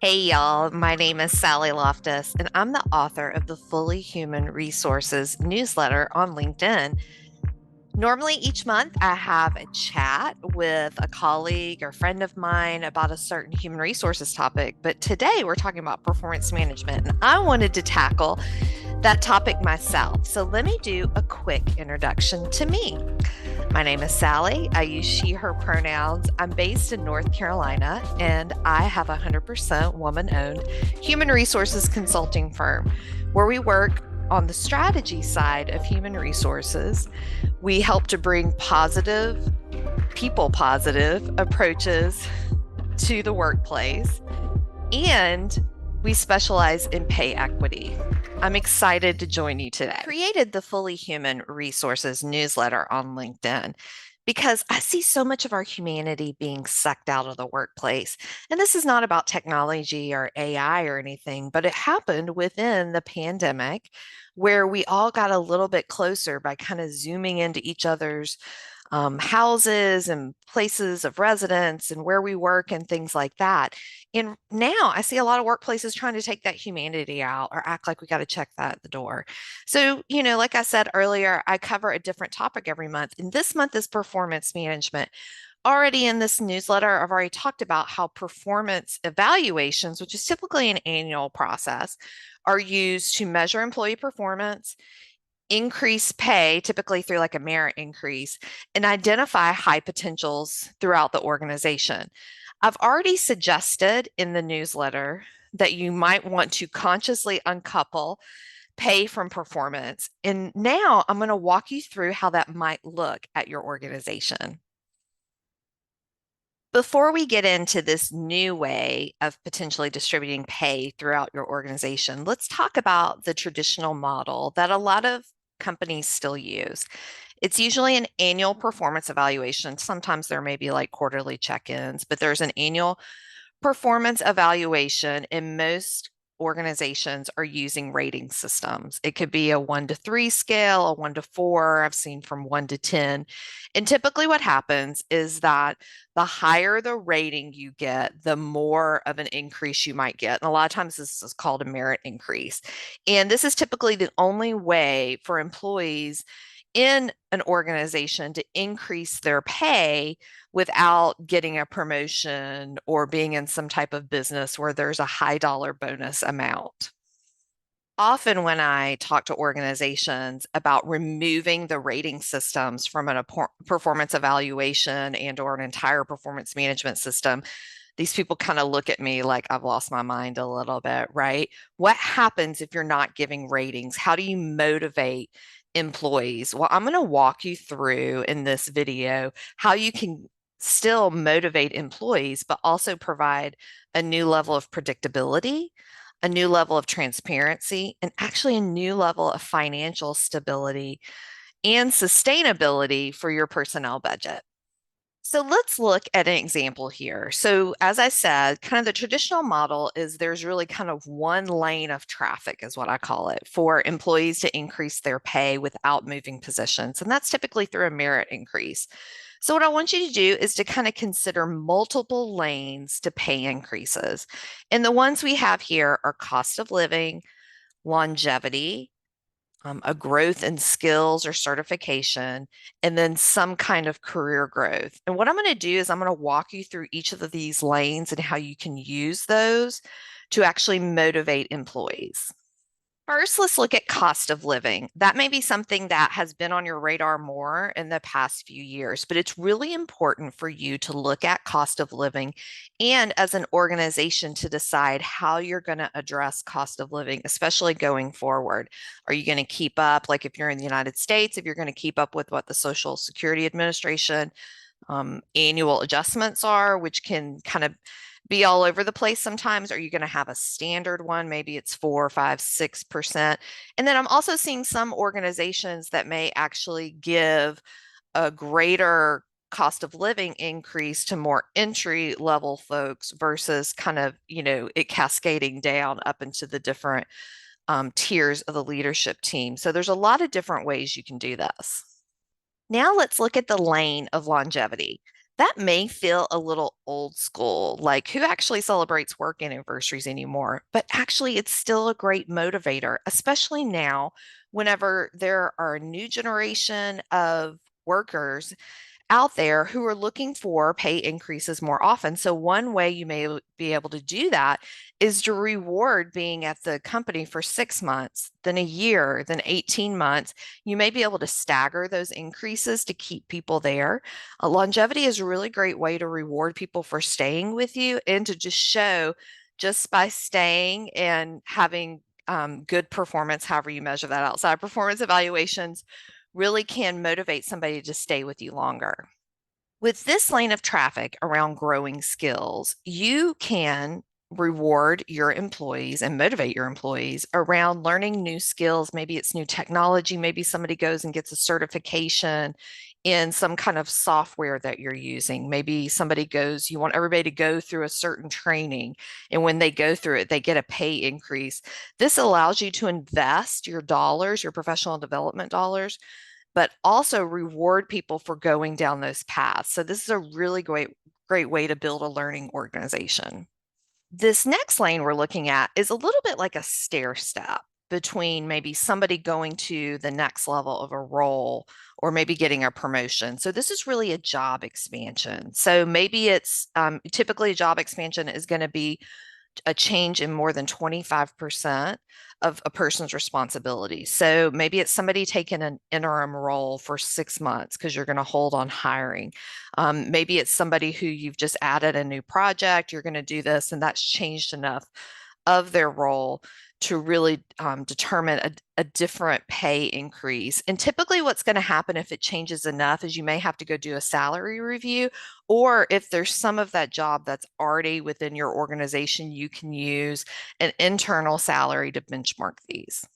Hey y'all, my name is Sally Loftis, and I'm the author of the Fully Human Resources newsletter on LinkedIn. Normally, each month, I have a chat with a colleague or friend of mine about a certain human resources topic, but today we're talking about performance management, and I wanted to tackle that topic myself. So, let me do a quick introduction to me. My name is Sally. I use she, her pronouns. I'm based in North Carolina, and I have a 100% woman owned human resources consulting firm where we work on the strategy side of human resources. We help to bring positive, people positive approaches to the workplace, and we specialize in pay equity. I'm excited to join you today. I created the Fully Human Resources newsletter on LinkedIn because I see so much of our humanity being sucked out of the workplace. And this is not about technology or AI or anything, but it happened within the pandemic where we all got a little bit closer by kind of zooming into each other's houses and places of residence and where we work and things like that. And now I see a lot of workplaces trying to take that humanity out or act like we got to check that at the door. So, like I said earlier, I cover a different topic every month. And this month is performance management. Already in this newsletter, I've already talked about how performance evaluations, which is typically an annual process, are used to measure employee performance, increase pay, typically through like a merit increase, and identify high potentials throughout the organization. I've already suggested in the newsletter that you might want to consciously uncouple pay from performance. And now I'm going to walk you through how that might look at your organization. Before we get into this new way of potentially distributing pay throughout your organization, let's talk about the traditional model that a lot of companies still use. It's usually an annual performance evaluation. Sometimes there may be like quarterly check ins, but there's an annual performance evaluation, and most organizations are using rating systems. It could be a 1 to 3 scale, a 1 to 4. I've seen from 1 to 10. And typically, what happens is that the higher the rating you get, the more of an increase you might get. And a lot of times, this is called a merit increase. And this is typically the only way for employees in an organization to increase their pay without getting a promotion or being in some type of business where there's a high dollar bonus amount. Often, when I talk to organizations about removing the rating systems from a performance evaluation and or an entire performance management system, these people kind of look at me like I've lost my mind a little bit, right? What happens if you're not giving ratings? How do you motivate employees? Well, I'm going to walk you through in this video how you can still motivate employees, but also provide a new level of predictability, a new level of transparency, and actually a new level of financial stability and sustainability for your personnel budget. So let's look at an example here. So, as I said, kind of the traditional model is there's really kind of one lane of traffic, is what I call it, for employees to increase their pay without moving positions. And that's typically through a merit increase. So, what I want you to do is to kind of consider multiple lanes to pay increases. And the ones we have here are cost of living, longevity, a growth in skills or certification, and then some kind of career growth. And what I'm going to do is I'm going to walk you through each of these lanes and how you can use those to actually motivate employees. First, let's look at cost of living. That may be something that has been on your radar more in the past few years, but it's really important for you to look at cost of living and as an organization to decide how you're going to address cost of living, especially going forward. Are you going to keep up, like if you're in the United States, if you're going to keep up with what the Social Security Administration annual adjustments are, which can kind of be all over the place sometimes. Are you going to have a standard one? Maybe it's 4, 5, 6%. And then I'm also seeing some organizations that may actually give a greater cost of living increase to more entry level folks versus kind of, it cascading down up into the different tiers of the leadership team. So there's a lot of different ways you can do this. Now let's look at the lane of longevity. That may feel a little old school, like who actually celebrates work anniversaries anymore? But actually, it's still a great motivator, especially now whenever there are a new generation of workers out there who are looking for pay increases more often. So, one way you may be able to do that is to reward being at the company for 6 months, then a year, then 18 months. You may be able to stagger those increases to keep people there. Longevity is a really great way to reward people for staying with you and to just show just by staying and having good performance, however you measure that outside performance evaluations, really can motivate somebody to stay with you longer. With this lane of traffic around growing skills, you can reward your employees and motivate your employees around learning new skills. Maybe it's new technology. Maybe somebody goes and gets a certification in some kind of software that you're using. Maybe somebody goes, you want everybody to go through a certain training. And when they go through it, they get a pay increase. This allows you to invest your dollars, your professional development dollars, but also reward people for going down those paths. So this is a really great way to build a learning organization. This next lane we're looking at is a little bit like a stair step between maybe somebody going to the next level of a role or maybe getting a promotion. So this is really a job expansion. So maybe it's typically a job expansion is going to be a change in more than 25% of a person's responsibility. So maybe it's somebody taking an interim role for 6 months because you're going to hold on hiring. Maybe it's somebody who you've just added a new project, you're going to do this, and that's changed enough of their role to really determine a different pay increase. And typically, what's going to happen if it changes enough is you may have to go do a salary review, or if there's some of that job that's already within your organization, you can use an internal salary to benchmark these.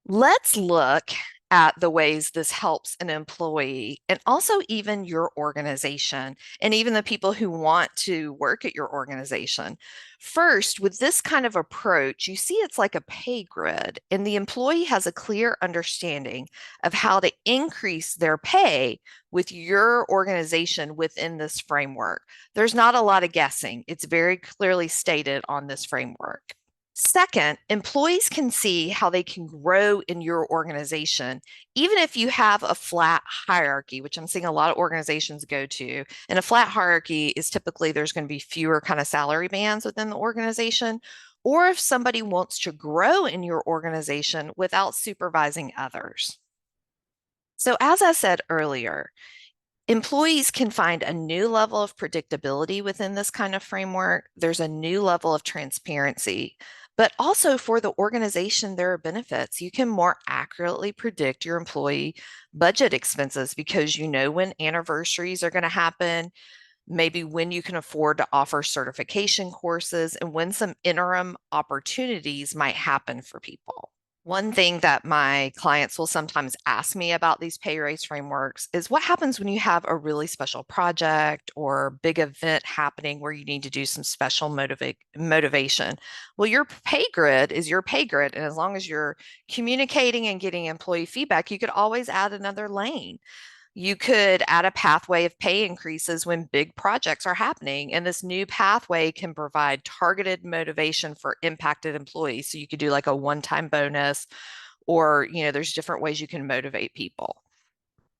Let's look at the ways this helps an employee and also even your organization and even the people who want to work at your organization. First, with this kind of approach, you see it's like a pay grid, and the employee has a clear understanding of how to increase their pay with your organization within this framework. There's not a lot of guessing, it's very clearly stated on this framework. Second, employees can see how they can grow in your organization, even if you have a flat hierarchy, which I'm seeing a lot of organizations go to. And a flat hierarchy is typically there's going to be fewer kind of salary bands within the organization, or if somebody wants to grow in your organization without supervising others. So, as I said earlier, employees can find a new level of predictability within this kind of framework. There's a new level of transparency, but also for the organization, there are benefits. You can more accurately predict your employee budget expenses because you know when anniversaries are going to happen, maybe when you can afford to offer certification courses, and when some interim opportunities might happen for people. One thing that my clients will sometimes ask me about these pay raise frameworks is what happens when you have a really special project or big event happening where you need to do some special motivation. Well, your pay grid is your pay grid. And as long as you're communicating and getting employee feedback, you could always add another lane. You could add a pathway of pay increases when big projects are happening. And this new pathway can provide targeted motivation for impacted employees. So you could do like a one-time bonus, or, there's different ways you can motivate people.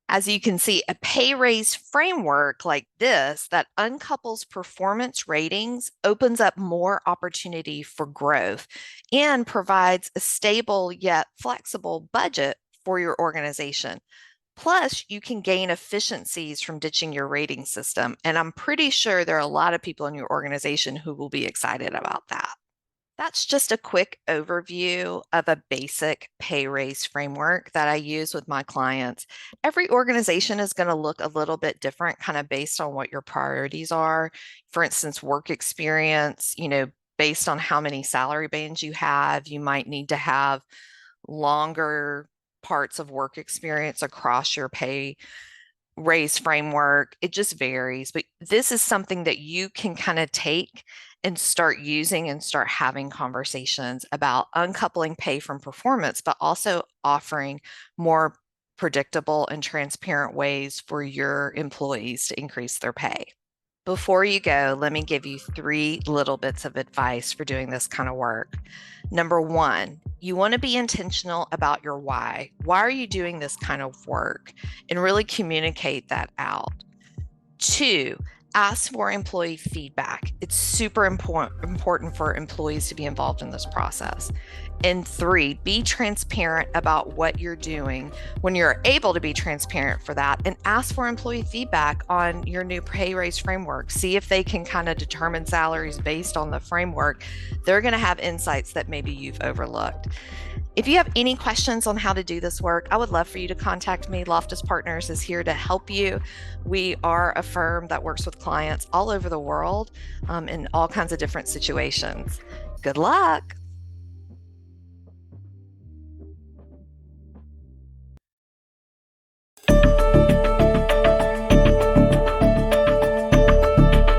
As you can see, a pay raise framework like this that uncouples performance ratings opens up more opportunity for growth and provides a stable yet flexible budget for your organization. Plus, you can gain efficiencies from ditching your rating system. And I'm pretty sure there are a lot of people in your organization who will be excited about that. That's just a quick overview of a basic pay raise framework that I use with my clients. Every organization is going to look a little bit different, kind of based on what your priorities are. For instance, work experience, based on how many salary bands you have, you might need to have longer parts of work experience across your pay raise framework. It just varies, but this is something that you can kind of take and start using and start having conversations about uncoupling pay from performance, but also offering more predictable and transparent ways for your employees to increase their pay. Before you go, let me give you 3 little bits of advice for doing this kind of work. Number 1, you want to be intentional about your why. Why are you doing this kind of work? And really communicate that out. 2, ask for employee feedback. It's super important for employees to be involved in this process. And 3, be transparent about what you're doing when you're able to be transparent for that, and ask for employee feedback on your new pay raise framework. See if they can kind of determine salaries based on the framework. They're going to have insights that maybe you've overlooked. If you have any questions on how to do this work, I would love for you to contact me. Loftis Partners is here to help you. We are a firm that works with clients all over the world in all kinds of different situations. Good luck.